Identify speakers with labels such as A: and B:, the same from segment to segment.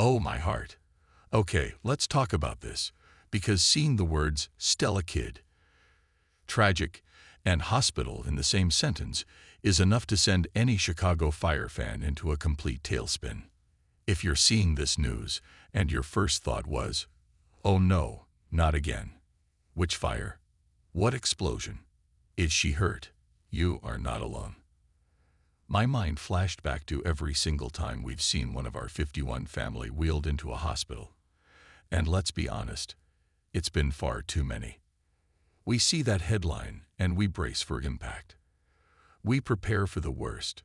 A: Oh, my heart. Okay, let's talk about this, because seeing the words Stella Kid, tragic, and hospital in the same sentence is enough to send any Chicago Fire fan into a complete tailspin. If you're seeing this news and your first thought was, oh no, not again. Which fire? What explosion? Is she hurt? You are not alone. My mind flashed back to every single time we've seen one of our 51 family wheeled into a hospital. And let's be honest, it's been far too many. We see that headline and we brace for impact. We prepare for the worst,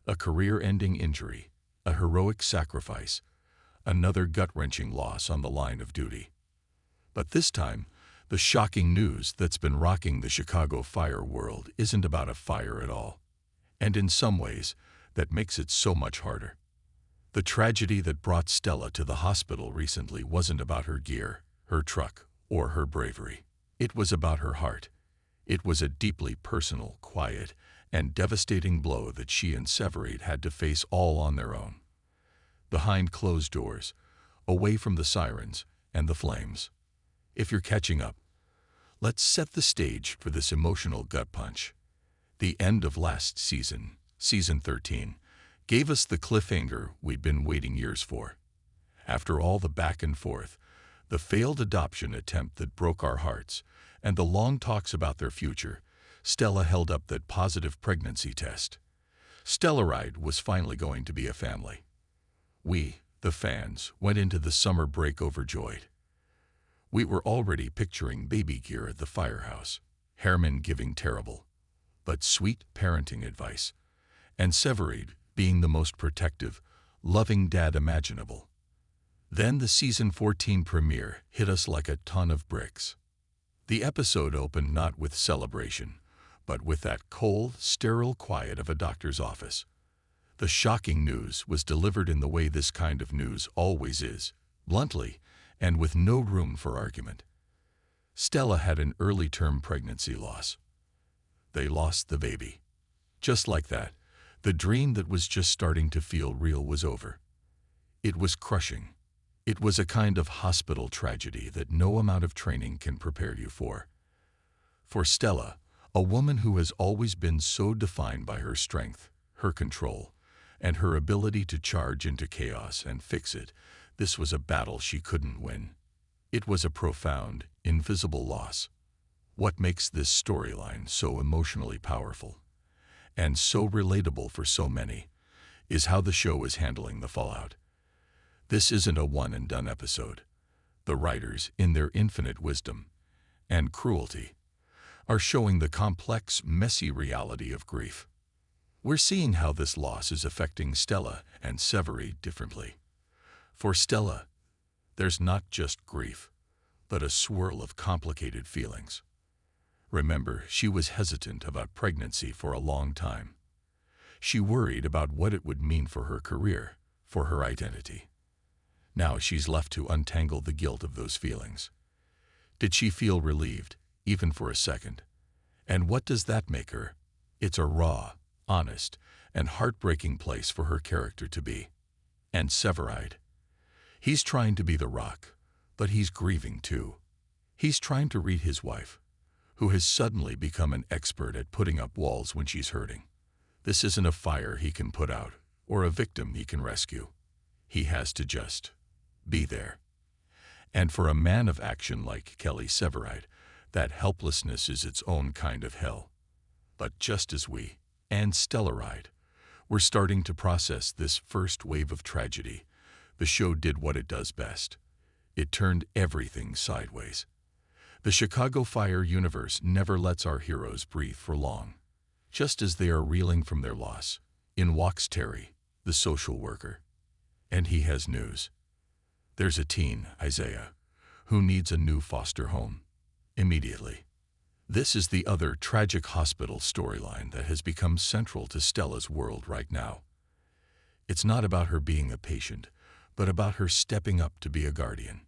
A: a career-ending injury, a heroic sacrifice, another gut-wrenching loss on the line of duty. But this time, the shocking news that's been rocking the Chicago fire world isn't about a fire at all. And in some ways, that makes it so much harder. The tragedy that brought Stella to the hospital recently wasn't about her gear, her truck, or her bravery. It was about her heart. It was a deeply personal, quiet, and devastating blow that she and Severide had to face all on their own. Behind closed doors, away from the sirens and the flames. If you're catching up, let's set the stage for this emotional gut punch. The end of last season, season 13, gave us the cliffhanger we'd been waiting years for. After all the back and forth, the failed adoption attempt that broke our hearts, and the long talks about their future, Stella held up that positive pregnancy test. Stellaride was finally going to be a family. We, the fans, went into the summer break overjoyed. We were already picturing baby gear at the firehouse, Herman giving terrible, but sweet parenting advice, and Severide being the most protective, loving dad imaginable. Then the season 14 premiere hit us like a ton of bricks. The episode opened not with celebration, but with that cold, sterile quiet of a doctor's office. The shocking news was delivered in the way this kind of news always is, bluntly, and with no room for argument. Stella had an early-term pregnancy loss. They lost the baby. Just like that, the dream that was just starting to feel real was over. It was crushing. It was a kind of hospital tragedy that no amount of training can prepare you for. For Stella, a woman who has always been so defined by her strength, her control, and her ability to charge into chaos and fix it, this was a battle she couldn't win. It was a profound, invisible loss. What makes this storyline so emotionally powerful, and so relatable for so many, is how the show is handling the fallout. This isn't a one-and-done episode. The writers, in their infinite wisdom and cruelty, are showing the complex, messy reality of grief. We're seeing how this loss is affecting Stella and Severide differently. For Stella, there's not just grief, but a swirl of complicated feelings. Remember, she was hesitant about pregnancy for a long time. She worried about what it would mean for her career, for her identity. Now she's left to untangle the guilt of those feelings. Did she feel relieved, even for a second? And what does that make her? It's a raw, honest, and heartbreaking place for her character to be. And Severide. He's trying to be the rock, but he's grieving too. He's trying to read his wife, who has suddenly become an expert at putting up walls when she's hurting. This isn't a fire he can put out, or a victim he can rescue. He has to just be there. And for a man of action like Kelly Severide, that helplessness is its own kind of hell. But just as we, and Stellaride, were starting to process this first wave of tragedy, the show did what it does best. It turned everything sideways. The Chicago Fire universe never lets our heroes breathe for long. Just as they are reeling from their loss, in walks Terry, the social worker. And he has news. There's a teen, Isaiah, who needs a new foster home. Immediately. This is the other tragic hospital storyline that has become central to Stella's world right now. It's not about her being a patient, but about her stepping up to be a guardian.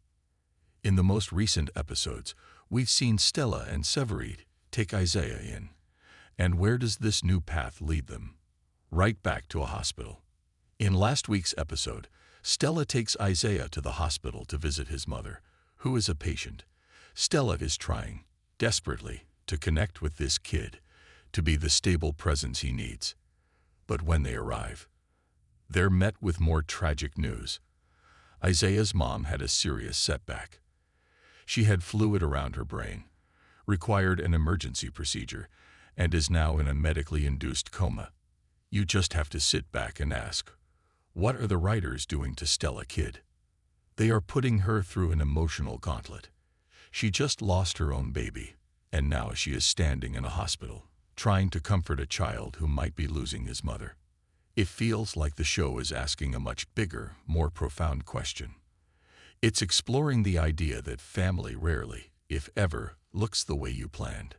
A: In the most recent episodes, we've seen Stella and Severide take Isaiah in. And where does this new path lead them? Right back to a hospital. In last week's episode, Stella takes Isaiah to the hospital to visit his mother, who is a patient. Stella is trying, desperately, to connect with this kid, to be the stable presence he needs. But when they arrive, they're met with more tragic news. Isaiah's mom had a serious setback. She had fluid around her brain, required an emergency procedure, and is now in a medically induced coma. You just have to sit back and ask, what are the writers doing to Stella Kid? They are putting her through an emotional gauntlet. She just lost her own baby, and now she is standing in a hospital, trying to comfort a child who might be losing his mother. It feels like the show is asking a much bigger, more profound question. It's exploring the idea that family rarely, if ever, looks the way you planned.